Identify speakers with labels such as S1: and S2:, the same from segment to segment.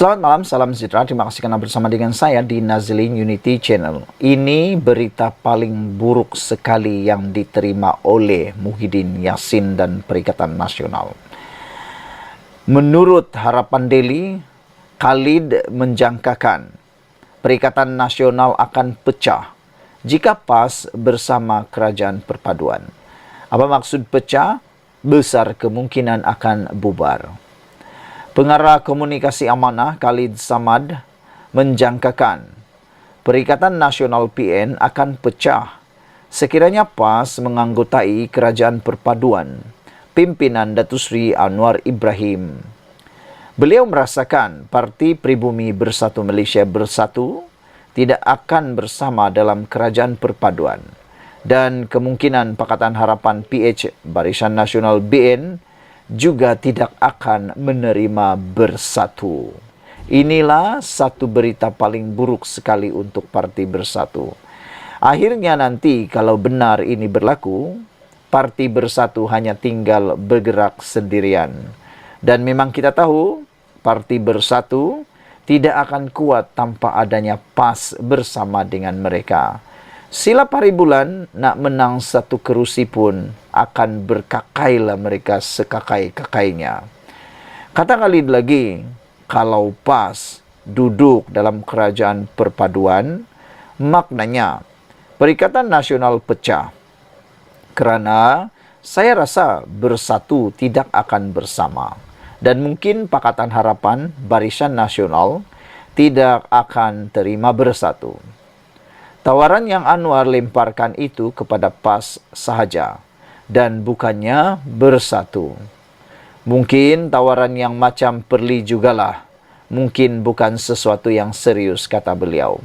S1: Selamat malam, salam sejahtera. Terima kasih karena bersama dengan saya di Nazlin Unity Channel. Ini berita paling buruk sekali yang diterima oleh Muhyiddin Yassin dan Perikatan Nasional. Menurut Harapan Daily, Khalid menjangkakan Perikatan Nasional akan pecah jika PAS bersama Kerajaan Perpaduan. Apa maksud pecah? Besar kemungkinan akan bubar. Pengarah Komunikasi Amanah Khalid Samad menjangkakan Perikatan Nasional PN akan pecah sekiranya PAS menganggotai Kerajaan Perpaduan pimpinan Datuk Seri Anwar Ibrahim. Beliau merasakan Parti Pribumi Bersatu Malaysia Bersatu tidak akan bersama dalam Kerajaan Perpaduan dan kemungkinan Pakatan Harapan PH Barisan Nasional BN juga tidak akan menerima bersatu. Inilah satu berita paling buruk sekali untuk Parti Bersatu. Akhirnya nanti kalau benar ini berlaku, Parti Bersatu hanya tinggal bergerak sendirian. Dan memang kita tahu, Parti Bersatu tidak akan kuat tanpa adanya PAS bersama dengan mereka. Silap hari bulan nak menang satu kerusi pun akan berkakailah mereka sekakai-kakainya. Kata Khalid lagi, kalau PAS duduk dalam Kerajaan Perpaduan, maknanya Perikatan Nasional pecah. Kerana saya rasa bersatu tidak akan bersama. Dan mungkin Pakatan Harapan Barisan Nasional tidak akan terima bersatu. Tawaran yang Anwar lemparkan itu kepada PAS sahaja dan bukannya bersatu. Mungkin tawaran yang macam perli jugalah. Mungkin bukan sesuatu yang serius, kata beliau.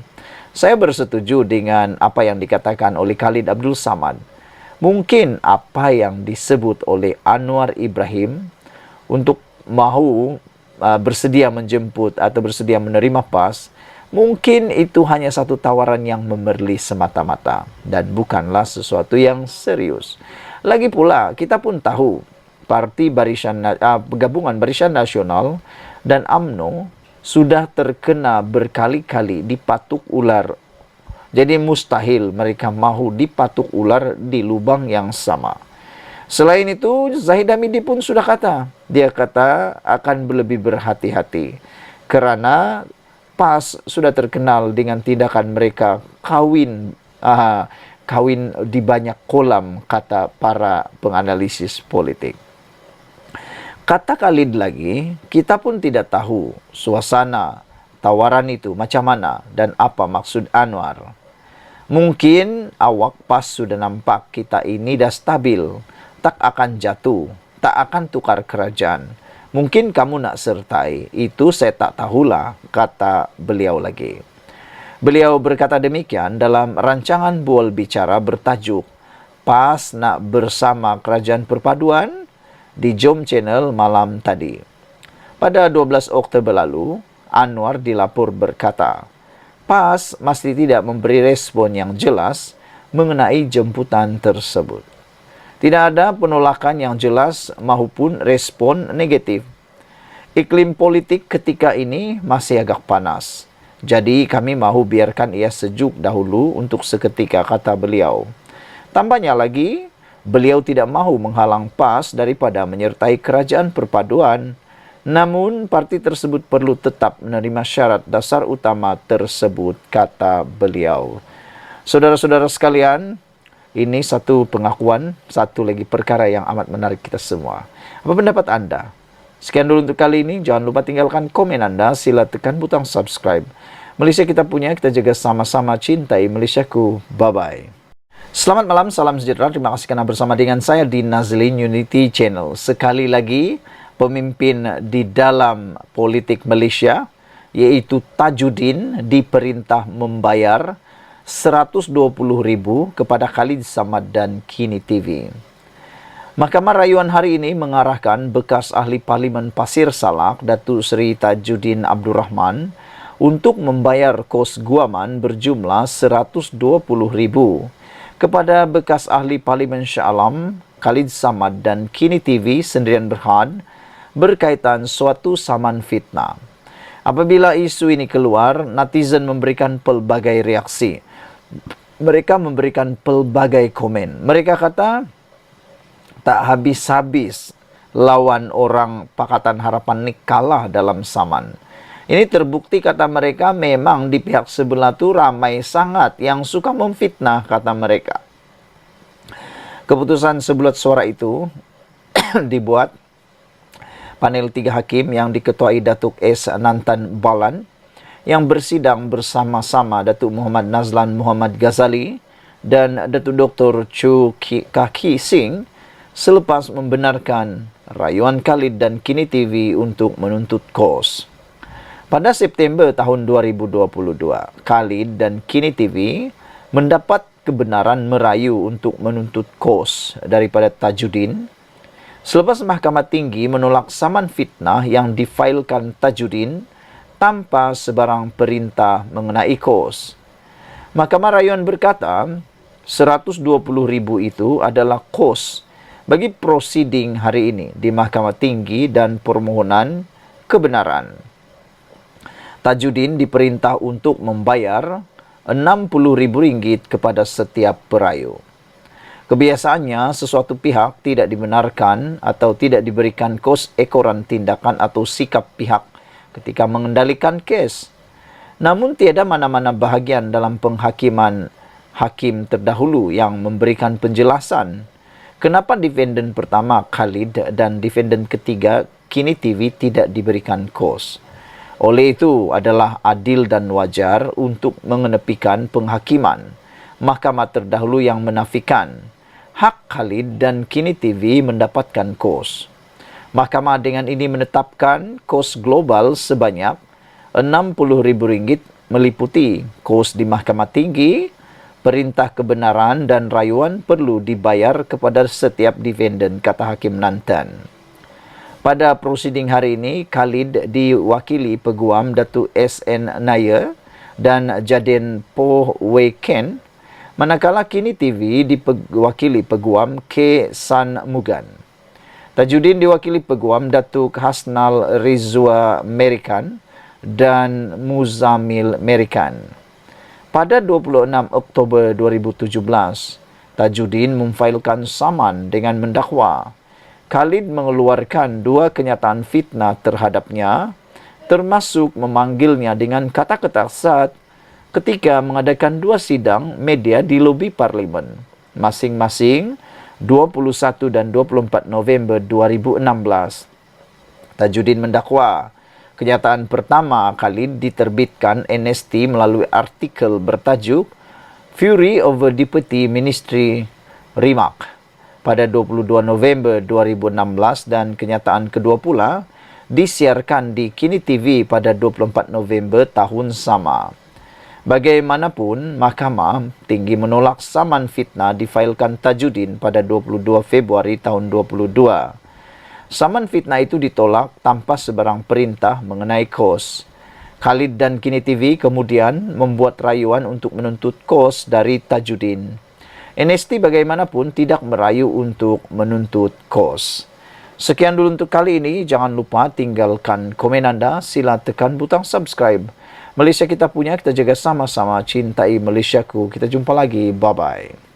S1: Saya bersetuju dengan apa yang dikatakan oleh Khalid Abdul Samad. Mungkin apa yang disebut oleh Anwar Ibrahim untuk mahu bersedia menjemput atau bersedia menerima PAS, mungkin itu hanya satu tawaran yang memerli semata-mata dan bukanlah sesuatu yang serius. Lagi pula, kita pun tahu Gabungan Barisan Nasional dan UMNO sudah terkena berkali-kali dipatuk ular. Jadi mustahil mereka mahu dipatuk ular di lubang yang sama. Selain itu, Zahid Hamidi pun sudah kata, dia kata akan lebih berhati-hati kerana PAS sudah terkenal dengan tindakan mereka kawin di banyak kolam, kata para penganalisis politik. Kata Khalid lagi, kita pun tidak tahu suasana tawaran itu macam mana dan apa maksud Anwar. Mungkin awak PAS sudah nampak kita ini dah stabil, tak akan jatuh, tak akan tukar kerajaan. Mungkin kamu nak sertai, itu saya tak tahulah, kata beliau lagi. Beliau berkata demikian dalam rancangan bual bicara bertajuk PAS nak bersama Kerajaan Perpaduan di Jom Channel malam tadi. Pada 12 Oktober lalu, Anwar dilapor berkata, PAS masih tidak memberi respon yang jelas mengenai jemputan tersebut. Tidak ada penolakan yang jelas maupun respon negatif. Iklim politik ketika ini masih agak panas. Jadi kami mahu biarkan ia sejuk dahulu untuk seketika, kata beliau. Tambahnya lagi, beliau tidak mahu menghalang PAS daripada menyertai Kerajaan Perpaduan. Namun, parti tersebut perlu tetap menerima syarat dasar utama tersebut, kata beliau. Saudara-saudara sekalian, ini satu pengakuan, satu lagi perkara yang amat menarik kita semua. Apa pendapat anda? Sekian dulu untuk kali ini. Jangan lupa tinggalkan komen anda. Sila tekan butang subscribe. Malaysia kita punya, kita jaga sama-sama, cintai Malaysiaku. Bye-bye. Selamat malam, salam sejahtera. Terima kasih kerana bersama dengan saya di Nazlin Unity Channel. Sekali lagi, pemimpin di dalam politik Malaysia, yaitu Tajuddin, diperintah membayar 120,000 kepada Khalid Samad dan Kini TV. Mahkamah Rayuan hari ini mengarahkan bekas ahli Parlimen Pasir Salak, Datuk Seri Tajuddin Abdul Rahman, untuk membayar kos guaman berjumlah 120,000 kepada bekas ahli Parlimen Shah Alam, Khalid Samad dan Kini TV Sendirian Berhad berkaitan suatu saman fitnah. Apabila isu ini keluar, netizen memberikan pelbagai reaksi. Mereka memberikan pelbagai komen. Mereka kata, tak habis-habis lawan orang Pakatan Harapan ni kalah dalam saman. Ini terbukti, kata mereka, memang di pihak sebelah tu ramai sangat yang suka memfitnah, kata mereka. Keputusan sebulat suara itu dibuat panel 3 hakim yang diketuai Datuk S. Nantan Balan yang bersidang bersama-sama Datuk Muhammad Nazlan Muhammad Ghazali dan Datuk Dr. Chu Kaki Singh selepas membenarkan rayuan Khalid dan Kini TV untuk menuntut kos. Pada September tahun 2022, Khalid dan Kini TV mendapat kebenaran merayu untuk menuntut kos daripada Tajudin selepas Mahkamah Tinggi menolak saman fitnah yang difailkan Tajudin tanpa sebarang perintah mengenai kos. Mahkamah Rayuan berkata, 120,000 itu adalah kos bagi prosiding hari ini di Mahkamah Tinggi dan permohonan kebenaran. Tajudin diperintah untuk membayar RM60,000 kepada setiap perayu. Kebiasaannya, sesuatu pihak tidak dibenarkan atau tidak diberikan kos ekoran tindakan atau sikap pihak ketika mengendalikan kes. Namun tiada mana-mana bahagian dalam penghakiman hakim terdahulu yang memberikan penjelasan kenapa defendant pertama Khalid dan defendant ketiga Kini TV tidak diberikan kos. Oleh itu adalah adil dan wajar untuk mengenepikan penghakiman mahkamah terdahulu yang menafikan hak Khalid dan Kini TV mendapatkan kos. Mahkamah dengan ini menetapkan kos global sebanyak RM60,000 meliputi kos di Mahkamah Tinggi, perintah kebenaran dan rayuan perlu dibayar kepada setiap defendant, kata Hakim Nantan. Pada prosiding hari ini, Khalid diwakili Peguam Datuk S.N. Nair dan Jaden Poh Wei Ken, manakala Kini TV diwakili Peguam K. San Mugan. Tajudin diwakili Peguam Datuk Hasnal Rizwa Merikan dan Muzamil Merikan. Pada 26 Oktober 2017, Tajudin memfailkan saman dengan mendakwa Khalid mengeluarkan 2 kenyataan fitnah terhadapnya, termasuk memanggilnya dengan kata kasar ketika mengadakan 2 sidang media di lobi Parlimen, masing-masing 21 dan 24 November 2016. Tajudin mendakwa kenyataan pertama Khalid diterbitkan NST melalui artikel bertajuk Fury over Deputy Ministry Remark pada 22 November 2016 dan kenyataan kedua pula disiarkan di Kini TV pada 24 November tahun sama. Bagaimanapun, Mahkamah Tinggi menolak saman fitnah difailkan Tajudin pada 22 Februari tahun 2022. Saman fitnah itu ditolak tanpa sebarang perintah mengenai kos. Khalid dan Kini TV kemudian membuat rayuan untuk menuntut kos dari Tajudin. NST bagaimanapun tidak merayu untuk menuntut kos. Sekian dulu untuk kali ini. Jangan lupa tinggalkan komen anda. Sila tekan butang subscribe. Malaysia kita punya, kita jaga sama-sama. Cintai Malaysiaku. Kita jumpa lagi. Bye-bye.